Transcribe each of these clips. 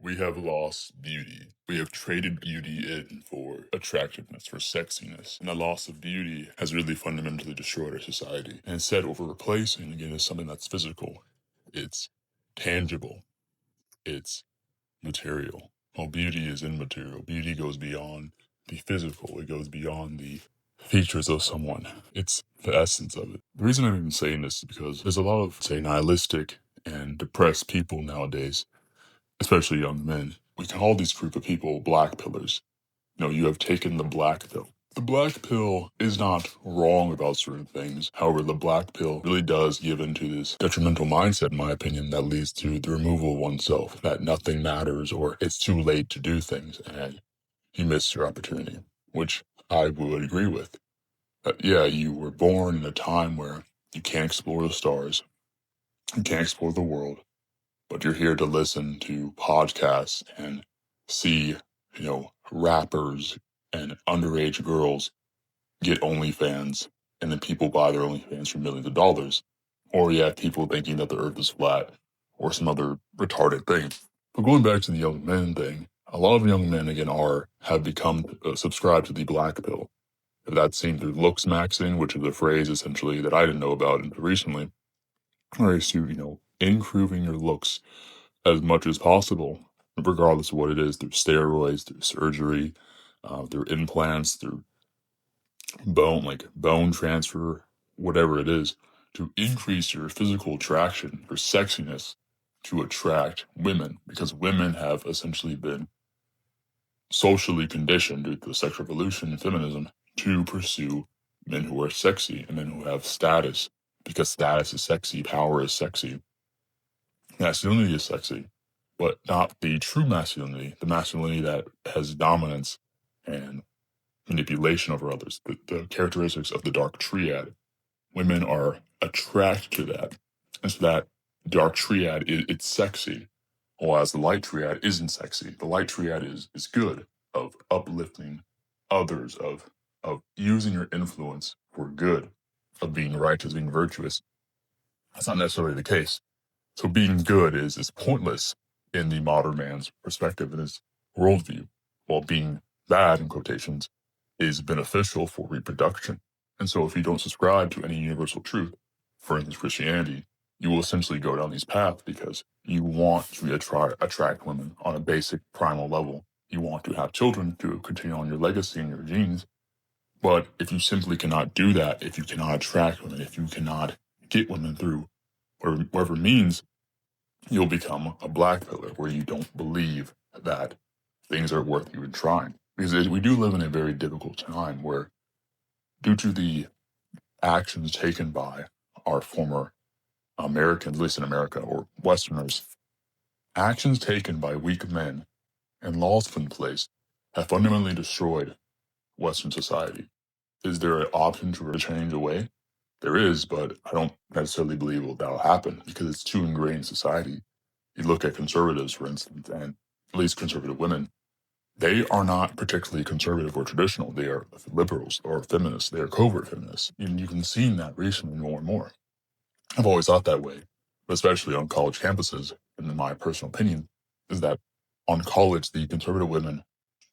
We have lost beauty. We have traded beauty in for attractiveness, for sexiness. And the loss of beauty has really fundamentally destroyed our society. And instead, what we're replacing again is something that's physical. It's tangible. It's material. Well, beauty is immaterial. Beauty goes beyond the physical. It goes beyond the features of someone. It's the essence of it. The reason I'm even saying this is because there's a lot of, say, nihilistic and depressed people nowadays, especially young men. We call these group of people black pillars. You have taken the black pill. The black pill is not wrong about certain things. However, the black pill really does give into this detrimental mindset, in my opinion, that leads to the removal of oneself, that nothing matters or it's too late to do things and you missed your opportunity, which I would agree with. Yeah, you were born in a time where you can't explore the stars, you can't explore the world, but you're here to listen to podcasts and see, rappers and underage girls get OnlyFans, and then people buy their OnlyFans for millions of dollars. Or you have people thinking that the earth is flat or some other retarded thing. But going back to the young men thing, a lot of young men, again, have become subscribed to the black pill. If that's seen through looks maxing, which is a phrase essentially that I didn't know about until recently, or is to, improving your looks as much as possible, regardless of what it is, through steroids, through surgery, through implants, through bone transfer, whatever it is, to increase your physical attraction, your sexiness, to attract women, because women have essentially been socially conditioned due to the sexual revolution and feminism to pursue men who are sexy and men who have status, because status is sexy, power is sexy, masculinity is sexy, but not the true masculinity, the masculinity that has dominance and manipulation over others, the characteristics of the dark triad. Women are attracted to that. And so that dark triad, it's sexy, whereas the light triad isn't sexy. The light triad is good, of uplifting others, of using your influence for good, of being righteous, being virtuous. That's not necessarily the case. So being good is pointless in the modern man's perspective and his worldview, while being bad, in quotations, is beneficial for reproduction. And so if you don't subscribe to any universal truth, for instance, Christianity, you will essentially go down these paths because you want to attract women on a basic primal level. You want to have children to continue on your legacy and your genes. But if you simply cannot do that, if you cannot attract women, if you cannot get women through whatever means, you'll become a black pillar where you don't believe that things are worth even trying. Because we do live in a very difficult time where, due to the actions taken by our former Americans, at least in America, or Westerners, actions taken by weak men and laws put in place have fundamentally destroyed Western society. Is there an option to change away? There is, but I don't necessarily believe that'll happen because it's too ingrained in society. You look at conservatives, for instance, and at least conservative women, they are not particularly conservative or traditional. They are liberals or feminists. They are covert feminists. And you can see that recently more and more. I've always thought that way, but especially on college campuses, and in my personal opinion, is that on college, the conservative women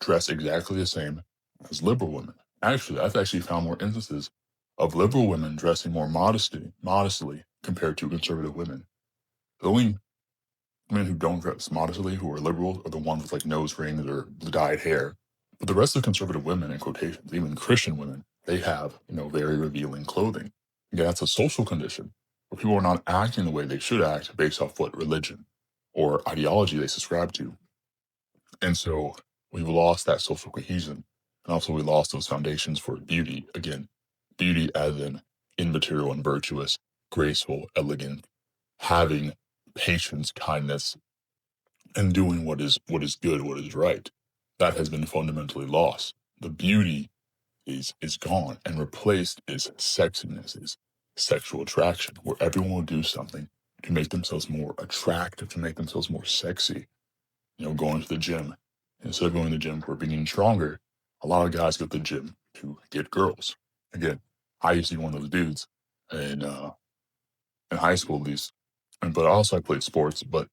dress exactly the same as liberal women. Actually, I've actually found more instances of liberal women dressing more modestly compared to conservative women. The only women who don't dress modestly, who are liberal, are the ones with like nose rings or the dyed hair. But the rest of the conservative women, in quotations, even Christian women, they have, very revealing clothing. Again, that's a social condition where people are not acting the way they should act based off what religion or ideology they subscribe to. And so we've lost that social cohesion. And also we lost those foundations for beauty. Again, beauty as in immaterial and virtuous, graceful, elegant, having patience, kindness, and doing what is good, what is right. That has been fundamentally lost. The beauty is gone, and replaced is sexiness, is sexual attraction, where everyone will do something to make themselves more attractive, to make themselves more sexy. Going to the gym. Instead of going to the gym for being stronger, a lot of guys go to the gym to get girls. Again, I used to be one of those dudes in high school at least. But also I played sports, but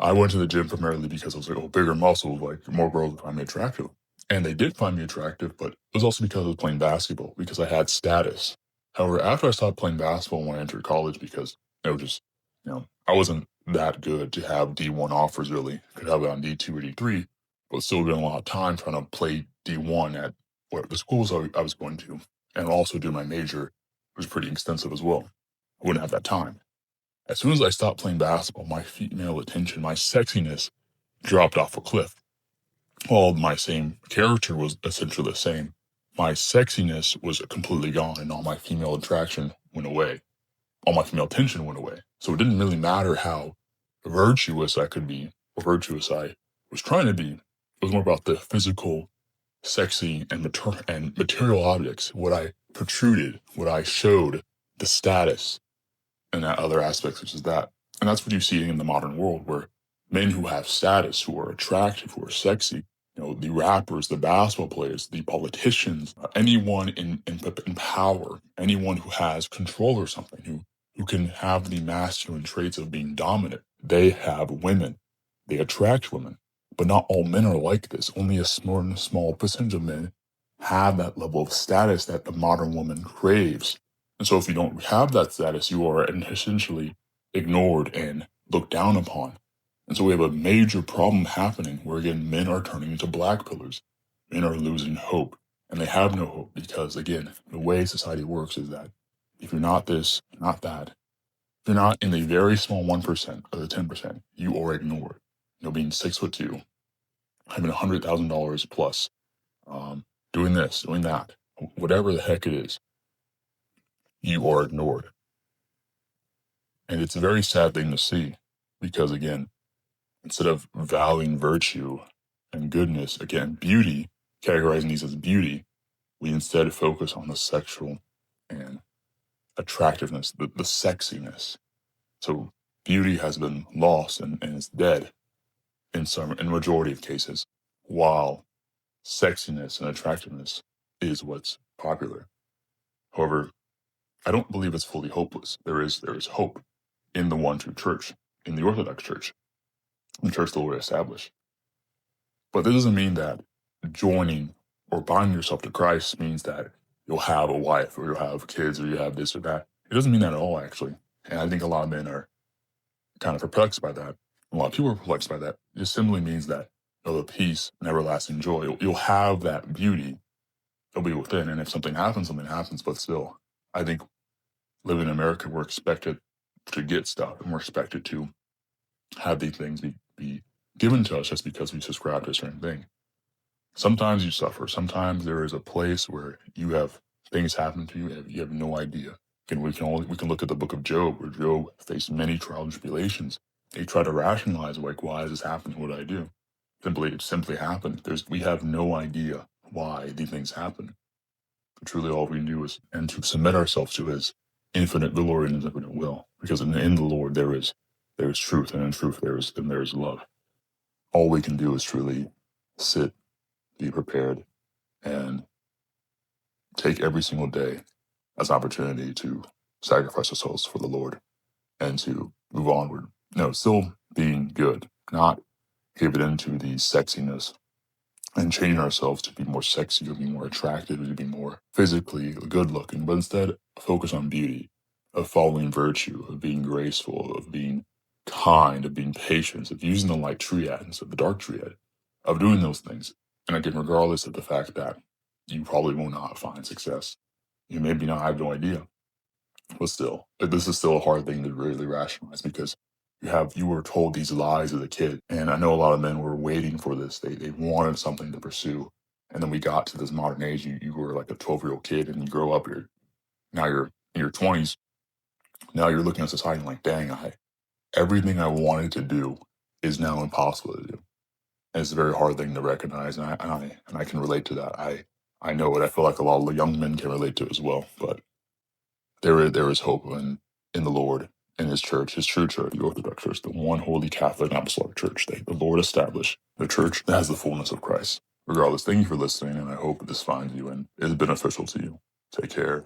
I went to the gym primarily because I was like, oh, bigger muscles, like more girls would find me attractive. And they did find me attractive, but it was also because I was playing basketball, because I had status. However, after I stopped playing basketball when I entered college, because it was just, I wasn't that good to have D1 offers really. Could have it on D2 or D3, but still spending a lot of time trying to play D1 at what the schools I was going to, and also do my major was pretty extensive as well. I wouldn't have that time. As soon as I stopped playing basketball, my female attention, my sexiness dropped off a cliff. While my same character was essentially the same, my sexiness was completely gone and all my female attraction went away. All my female attention went away. So it didn't really matter how virtuous I could be or virtuous I was trying to be. It was more about the physical, sexy, and, and material objects, what I protruded, what I showed, the status, and that other aspects such as that. And that's what you see in the modern world, where men who have status, who are attractive, who are sexy, the rappers, the basketball players, the politicians, anyone in power, anyone who has control or something, who can have the masculine traits of being dominant, they have women. They attract women. But not all men are like this. Only a small percentage of men have that level of status that the modern woman craves. And so if you don't have that status, you are essentially ignored and looked down upon. And so we have a major problem happening where, again, men are turning into black pillars. Men are losing hope. And they have no hope because, again, the way society works is that if you're not this, not that, if you're not in the very small 1% or the 10%, you are ignored. Being 6'2", having $100,000 plus, doing this, doing that, whatever the heck it is, you are ignored. And it's a very sad thing to see because, again, instead of valuing virtue and goodness, again, beauty, categorizing these as beauty, we instead focus on the sexual and attractiveness, the sexiness. So beauty has been lost and is dead in majority of cases, while sexiness and attractiveness is what's popular. However, I don't believe it's fully hopeless. There is hope in the one true church, in the Orthodox Church, the church the Lord established. But this doesn't mean that joining or binding yourself to Christ means that you'll have a wife or you'll have kids or you have this or that. It doesn't mean that at all, actually. And I think a lot of men are kind of perplexed by that. A lot of people are perplexed by that. It just simply means that the peace and everlasting joy, you'll have that beauty. It'll be within. And if something happens, something happens. But still, I think living in America, we're expected to get stuff and we're expected to have these things be given to us just because we subscribe to a certain thing. Sometimes you suffer. Sometimes there is a place where you have things happen to you. You have no idea. And we can look at the book of Job, where Job faced many trials and tribulations. He tried to rationalize, like, why is this happening? What did I do? It simply happened. We have no idea why these things happen. But truly, all we do is and to submit ourselves to His infinite glory and His infinite will. Because in the Lord there is truth, and in truth there is love. All we can do is truly sit, be prepared, and take every single day as an opportunity to sacrifice ourselves for the Lord and to move onward. Still being good, not give it into the sexiness and changing ourselves to be more sexy, to be more attractive, to be more physically good looking, but instead focus on beauty, of following virtue, of being graceful, of being kind, of being patient, of using the light triad instead of the dark triad, of doing those things. And again, regardless of the fact that you probably will not find success, you maybe not have no idea, but still, this is still a hard thing to really rationalize because you were told these lies as a kid. And I know a lot of men were waiting for this. They wanted something to pursue. And then we got to this modern age. You were like a 12-year-old kid and you grow up, now you're in your 20s. Now you're looking at society like, dang, everything I wanted to do is now impossible to do. And it's a very hard thing to recognize. And I can relate to that. I know it. I feel like a lot of young men can relate to it as well. But there is hope in the Lord, in His church, His true church, the Orthodox Church, the one holy Catholic and Apostolic Church. The Lord established the church that has the fullness of Christ. Regardless, thank you for listening, and I hope this finds you and is beneficial to you. Take care.